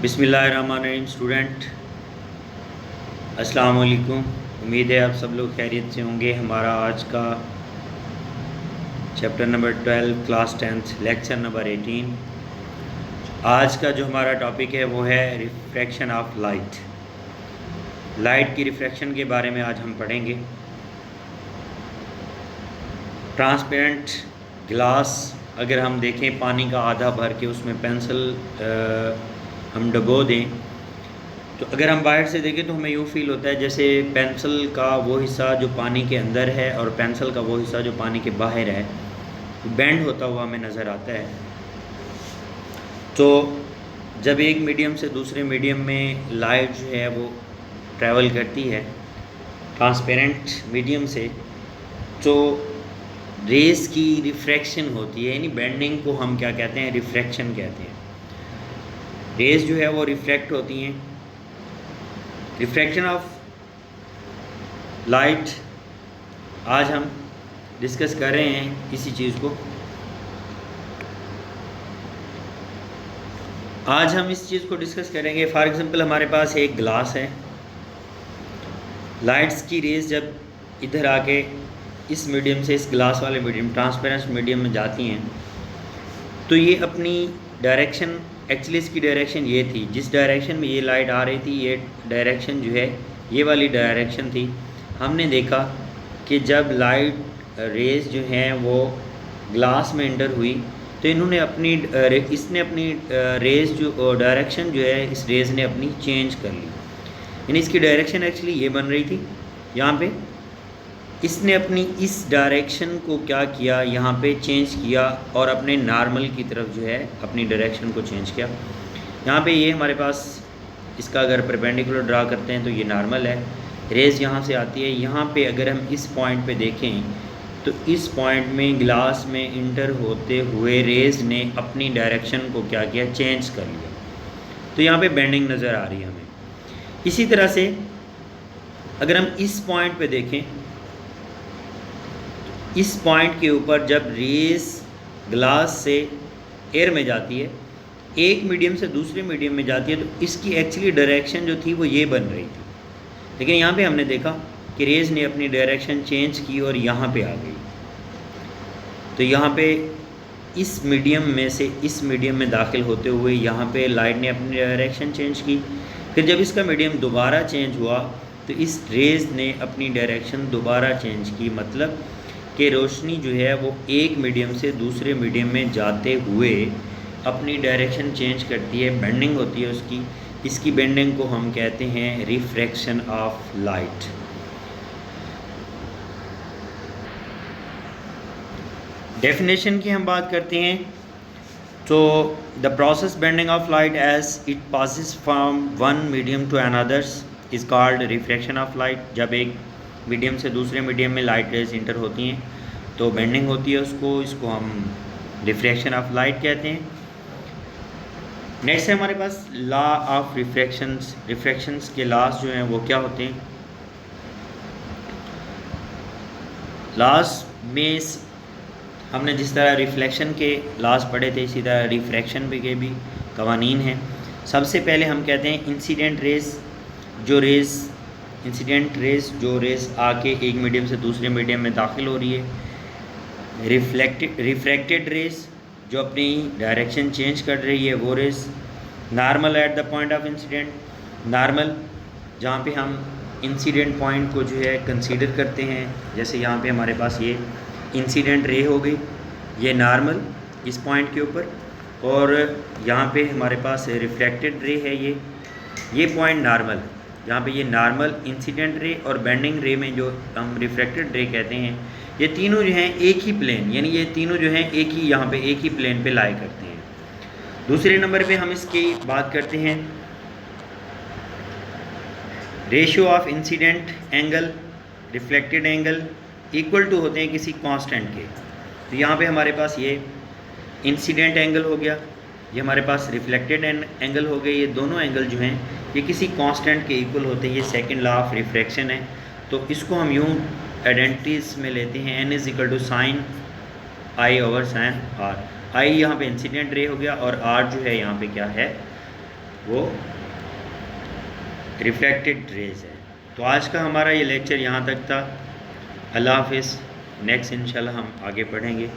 बिस्मिल्लाहिर्रहमानिर्रहीम स्टूडेंट, अस्सलाम वालेकुम। उम्मीद है आप सब लोग खैरियत से होंगे। हमारा आज का chapter number 12 class 10th lecture number 18। आज का जो हमारा टॉपिक है वो है रिफ्रैक्शन ऑफ लाइट। लाइट की रिफ्रैक्शन के बारे में आज हम पढ़ेंगे। ट्रांसपेरेंट ग्लास अगर हम देखें, पानी का आधा भर के उसमें पेंसिल हम डुबो दें, तो अगर हम बाहर से देखें तो हमें यूँ फील होता है जैसे पेंसिल का वो हिस्सा जो पानी के अंदर है और पेंसिल का वो हिस्सा जो पानी के बाहर है बेंड होता हुआ हमें नज़र आता है। तो जब एक मीडियम से दूसरे मीडियम में लाइट जो है वो ट्रैवल करती है ट्रांसपेरेंट मीडियम से, तो रेस की रिफ्रैक्शन होती है, यानी बेंडिंग को हम क्या कहते हैं, रिफ्रैक्शन कहते हैं। रेस जो है वो रिफ्रैक्ट होती हैं। रिफ्रैक्शन ऑफ लाइट आज हम डिस्कस कर रहे हैं इसी चीज़ को। आज हम इस चीज़ को डिस्कस करेंगे। फॉर एग्जांपल हमारे पास एक ग्लास है, लाइट्स की रेस जब इधर आके इस मीडियम से इस ग्लास वाले मीडियम ट्रांसपेरेंट मीडियम में जाती हैं, तो ये अपनी डायरेक्शन, एक्चुअली इसकी डायरेक्शन ये थी, जिस डायरेक्शन में ये लाइट आ रही थी ये डायरेक्शन जो है ये वाली डायरेक्शन थी। हमने देखा कि जब लाइट रेज जो हैं वो ग्लास में एंटर हुई तो इन्होंने इसने अपनी रेज जो डायरेक्शन जो है इस रेज ने अपनी चेंज कर ली, यानी इसकी डायरेक्शन एक्चुअली ये बन रही थी यहाँ पे, इसने अपनी इस डायरेक्शन को क्या किया, यहाँ पे चेंज किया और अपने नॉर्मल की तरफ जो है अपनी डायरेक्शन को चेंज किया। यहाँ पे ये हमारे पास इसका अगर परपेंडिकुलर ड्रा करते हैं तो ये नॉर्मल है, रेज़ यहाँ से आती है। यहाँ पे अगर हम इस पॉइंट पे देखें तो इस पॉइंट में ग्लास में इंटर होते हुए रेज़ ने अपनी डायरेक्शन को क्या किया, चेंज कर लिया। तो यहाँ पे बेंडिंग नज़र आ रही है हमें। इसी तरह से अगर हम इस पॉइंट पे देखें, इस पॉइंट के ऊपर जब रेस ग्लास से एयर में जाती है, एक मीडियम से दूसरे मीडियम में जाती है, तो इसकी एक्चुअली डायरेक्शन जो थी वो ये बन रही थी, लेकिन यहाँ पे हमने देखा कि रेस ने अपनी डायरेक्शन चेंज की और यहाँ पे आ गई। तो यहाँ पे इस मीडियम में से इस मीडियम में दाखिल होते हुए यहाँ पे लाइट ने अपनी डायरेक्शन चेंज की। फिर जब इसका मीडियम दोबारा चेंज हुआ तो इस रेस ने अपनी डायरेक्शन दोबारा चेंज की, मतलब कि रोशनी जो है वो एक मीडियम से दूसरे मीडियम में जाते हुए अपनी डायरेक्शन चेंज करती है, बेंडिंग होती है उसकी। इसकी बेंडिंग को हम कहते हैं रिफ्रैक्शन ऑफ लाइट। डेफिनेशन की हम बात करते हैं तो the process bending of light as it passes from one medium to another's is called refraction of light. जब एक मीडियम से दूसरे मीडियम में लाइट रेज इंटर होती हैं तो बेंडिंग होती है इसको हम रिफ्रैक्शन ऑफ लाइट कहते हैं। नेक्स्ट है हमारे पास लॉ ऑफ रिफ्रैक्शंस के लॉस जो हैं वो क्या होते हैं। लॉस में हमने जिस तरह रिफ्लेक्शन के लॉस पढ़े थे, इसी तरह रिफ्रैक्शन के भी कवानीन हैं। सबसे पहले हम कहते हैं इंसिडेंट रेज जो रेस आके एक मीडियम से दूसरे मीडियम में दाखिल हो रही है। रिफ्रैक्टेड रेस जो अपनी डायरेक्शन चेंज कर रही है वो rays. Normal at the point of incidence, normal जहाँ पे हम इंसिडेंट पॉइंट को जो है कंसीडर करते हैं, जैसे यहाँ पे हमारे पास ये इंसिडेंट रे हो गई, ये नॉर्मल इस पॉइंट के ऊपर, और यहाँ पे हमारे पास रिफ्रैक्टेड रे है, ये पॉइंट नॉर्मल, जहाँ पे ये नॉर्मल, इंसिडेंट रे और बेंडिंग रे में जो हम रिफ्रैक्टेड रे कहते हैं, ये तीनों जो हैं एक ही प्लेन, यानी ये तीनों जो हैं एक ही यहाँ पे एक ही प्लेन पे लाई करते हैं। दूसरे नंबर पे हम इसकी बात करते हैं ratio of incident angle reflected angle equal to होते हैं किसी कांस्टेंट के। तो यहाँ पे हमारे पास ये इंसिडेंट एंगल हो गया, ये हमारे पास रिफ्लेक्टेड एंगल हो गए, ये दोनों एंगल जो हैं ये किसी कांस्टेंट के इक्वल होते हैं। ये सेकंड लॉ ऑफ रिफ्रैक्शन है। तो इसको हम यूँ आइडेंटिटीज में लेते हैं, n is equal to sine i over sine r. आई यहाँ पे इंसिडेंट रे हो गया और आर जो है यहाँ पे क्या है, वो रिफ्लेक्टेड रेज है। तो आज का हमारा ये लेक्चर यहाँ तक था। अल्लाह हाफिज़। नेक्स्ट इंशाल्लाह हम आगे पढ़ेंगे।